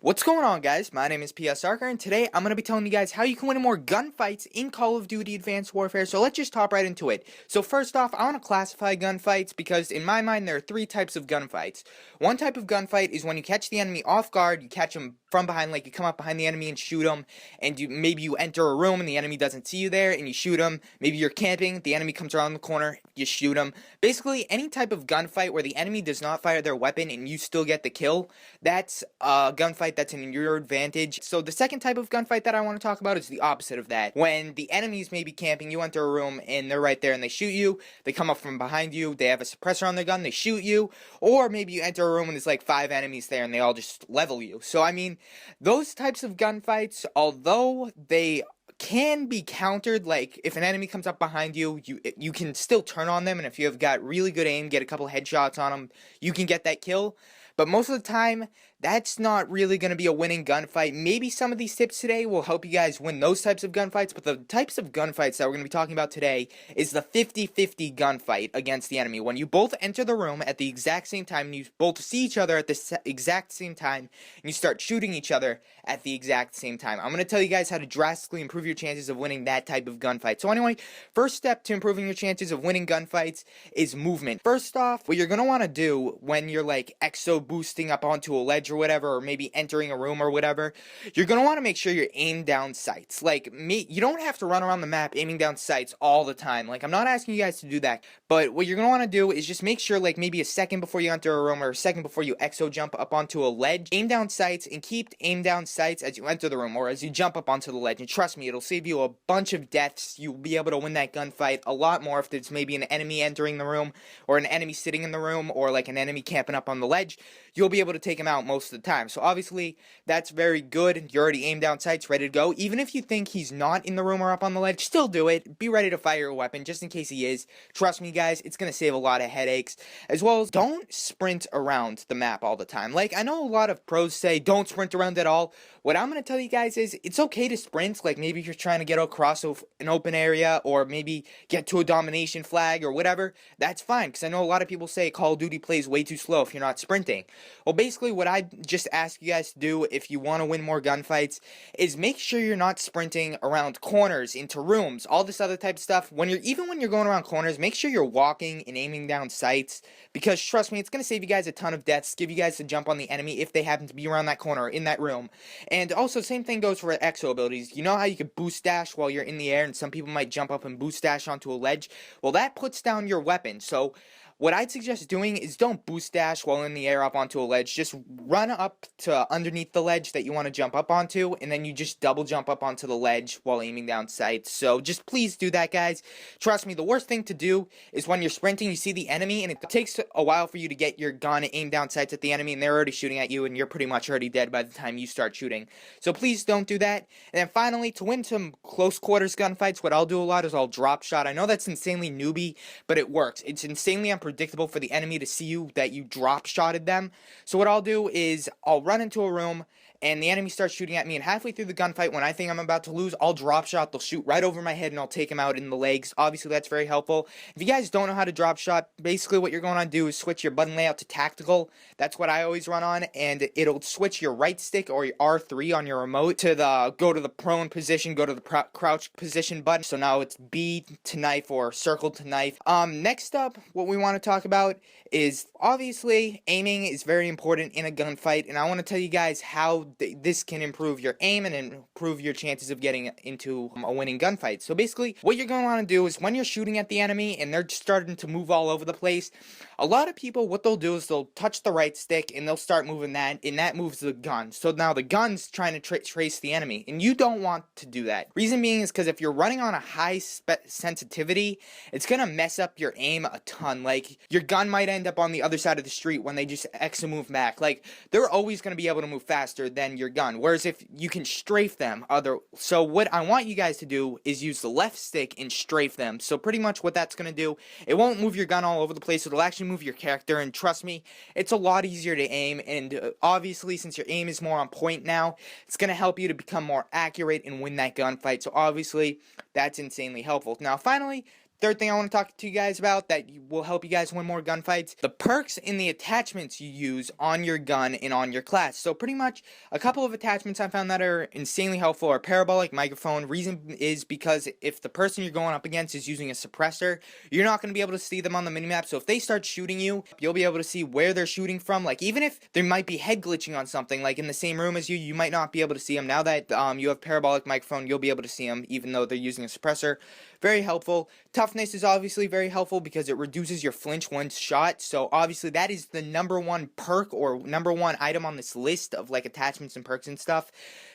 What's going on, guys? My name is RzoRArcer, and today I'm going to be telling you guys how you can win more gunfights in Call of Duty Advanced Warfare. So let's just hop right into it. So first off, I want to classify gunfights because in my mind there are three types of gunfights. One type of gunfight is when you catch the enemy off guard, you catch them from behind, like you come up behind the enemy and shoot them, and maybe you enter a room and the enemy doesn't see you there and you shoot them. Maybe you're camping, the enemy comes around the corner, you shoot them. Basically, any type of gunfight where the enemy does not fire their weapon and you still get the kill, that's a gunfight that's in your advantage. So the second type of gunfight that I want to talk about is the opposite of that. When the enemies may be camping, you enter a room and they're right there and they shoot you, they come up from behind you, they have a suppressor on their gun, they shoot you, or maybe you enter a room and there's like 5 enemies there and they all just level you. So I mean, those types of gunfights, although they can be countered, like if an enemy comes up behind you, you can still turn on them, and if you have got really good aim, get a couple headshots on them, you can get that kill. But most of the time, that's not really going to be a winning gunfight. Maybe some of these tips today will help you guys win those types of gunfights, but the types of gunfights that we're going to be talking about today is the 50-50 gunfight against the enemy. When you both enter the room at the exact same time, and you both see each other at the exact same time, and you start shooting each other at the exact same time. I'm going to tell you guys how to drastically improve your chances of winning that type of gunfight. So anyway, first step to improving your chances of winning gunfights is movement. First off, what you're going to want to do when you're like exo boosting up onto a ledge or whatever, or maybe entering a room or whatever, you're going to want to make sure you're aimed down sights. Like me, you don't have to run around the map aiming down sights all the time. Like, I'm not asking you guys to do that, but what you're going to want to do is just make sure, like, maybe a second before you enter a room or a second before you exo jump up onto a ledge, aim down sights and keep aim down sights as you enter the room or as you jump up onto the ledge. And trust me, it'll save you a bunch of deaths. You'll be able to win that gunfight a lot more if there's maybe an enemy entering the room or an enemy sitting in the room or like an enemy camping up on the ledge. You'll be able to take him out most of the time. So obviously, that's very good. You're already aimed down sights, ready to go. Even if you think he's not in the room or up on the ledge, still do it. Be ready to fire your weapon just in case he is. Trust me, guys, it's going to save a lot of headaches. As well as don't sprint around the map all the time. Like, I know a lot of pros say don't sprint around at all. What I'm going to tell you guys is it's okay to sprint. Like, maybe if you're trying to get across an open area or maybe get to a domination flag or whatever, that's fine. Because I know a lot of people say Call of Duty plays way too slow if you're not sprinting. Well, basically, what I just ask you guys to do if you want to win more gunfights is make sure you're not sprinting around corners, into rooms, all this other type of stuff. Even when you're going around corners, make sure you're walking and aiming down sights, because trust me, it's going to save you guys a ton of deaths, give you guys a jump on the enemy if they happen to be around that corner or in that room. And also, same thing goes for exo abilities. You know how you can boost dash while you're in the air, and some people might jump up and boost dash onto a ledge? Well, that puts down your weapon. So what I'd suggest doing is don't boost dash while in the air up onto a ledge. Just run up to underneath the ledge that you want to jump up onto, and then you just double jump up onto the ledge while aiming down sights. So just please do that, guys. Trust me, the worst thing to do is when you're sprinting, you see the enemy, and it takes a while for you to get your gun and aim down sights at the enemy, and they're already shooting at you, and you're pretty much already dead by the time you start shooting. So please don't do that. And then finally, to win some close quarters gunfights, what I'll do a lot is I'll drop shot. I know that's insanely newbie, but it works. It's insanely unpredictable for the enemy to see you that you drop shotted them. So what I'll do is I'll run into a room and the enemy starts shooting at me, and halfway through the gunfight when I think I'm about to lose, I'll drop shot, they'll shoot right over my head and I'll take him out in the legs. Obviously that's very helpful. If you guys don't know how to drop shot, basically what you're going to do is switch your button layout to tactical. That's what I always run on, and it'll switch your right stick or your R3 on your remote to go to the prone position, go to the crouch position button. So now it's B to knife or circle to knife. Next up, what we want to talk about is obviously aiming is very important in a gunfight, and I want to tell you guys how this can improve your aim and improve your chances of getting into a winning gunfight. So basically, what you're going to want to do is when you're shooting at the enemy and they're starting to move all over the place, a lot of people, what they'll do is they'll touch the right stick and they'll start moving that, and that moves the gun. So now the gun's trying to trace the enemy, and you don't want to do that. Reason being is because if you're running on a high sensitivity, it's going to mess up your aim a ton. Like, your gun might end up on the other side of the street when they just exo move back. Like, they're always going to be able to move faster than your gun, whereas if you can strafe them, so what I want you guys to do is use the left stick and strafe them. So pretty much what that's going to do, it won't move your gun all over the place, it'll actually move your character, and trust me, it's a lot easier to aim, and obviously since your aim is more on point now, it's going to help you to become more accurate and win that gunfight. So obviously that's insanely helpful. Now finally, Third thing I want to talk to you guys about that will help you guys win more gunfights, the perks and the attachments you use on your gun and on your class. So pretty much a couple of attachments I found that are insanely helpful are parabolic microphone. Reason is because if the person you're going up against is using a suppressor, you're not going to be able to see them on the minimap. So if they start shooting you, you'll be able to see where they're shooting from. Like even if there might be head glitching on something, like in the same room as you, you might not be able to see them. Now that you have parabolic microphone, you'll be able to see them even though they're using a suppressor. Very helpful. Toughness is obviously very helpful because it reduces your flinch once shot. So obviously that is the #1 perk or #1 item on this list of like attachments and perks and stuff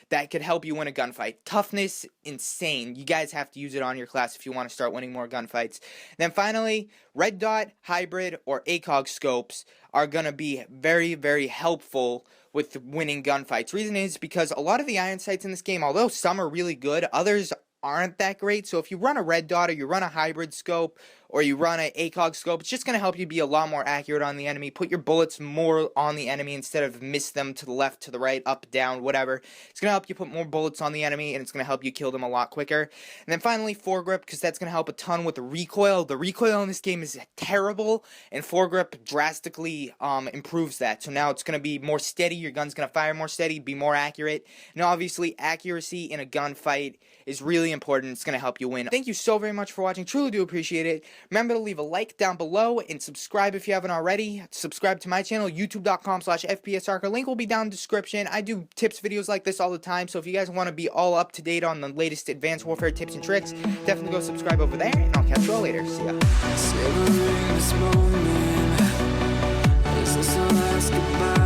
that could help you win a gunfight. Toughness, insane. You guys have to use it on your class if you want to start winning more gunfights. And then finally, red dot, hybrid, or ACOG scopes are going to be very, very helpful with winning gunfights. Reason is because a lot of the iron sights in this game, although some are really good, others aren't that great. So if you run a red dot or you run a hybrid scope or you run an ACOG scope, it's just going to help you be a lot more accurate on the enemy, put your bullets more on the enemy instead of miss them to the left, to the right, up, down, whatever. It's going to help you put more bullets on the enemy, and it's going to help you kill them a lot quicker. And then finally, foregrip, because that's going to help a ton with the recoil. The recoil in this game is terrible, and foregrip drastically improves that. So now it's going to be more steady, your gun's going to fire more steady, be more accurate. And obviously, accuracy in a gunfight is really important. It's going to help you win. Thank you so very much for watching. Truly do appreciate it. Remember to leave a like down below and subscribe if you haven't already. Subscribe to my channel, youtube.com/FPSRzoRArcer. Link will be down in the description. I do tips videos like this all the time, so if you guys want to be all up to date on the latest Advanced Warfare tips and tricks, definitely go subscribe over there, and I'll catch you all later. See ya.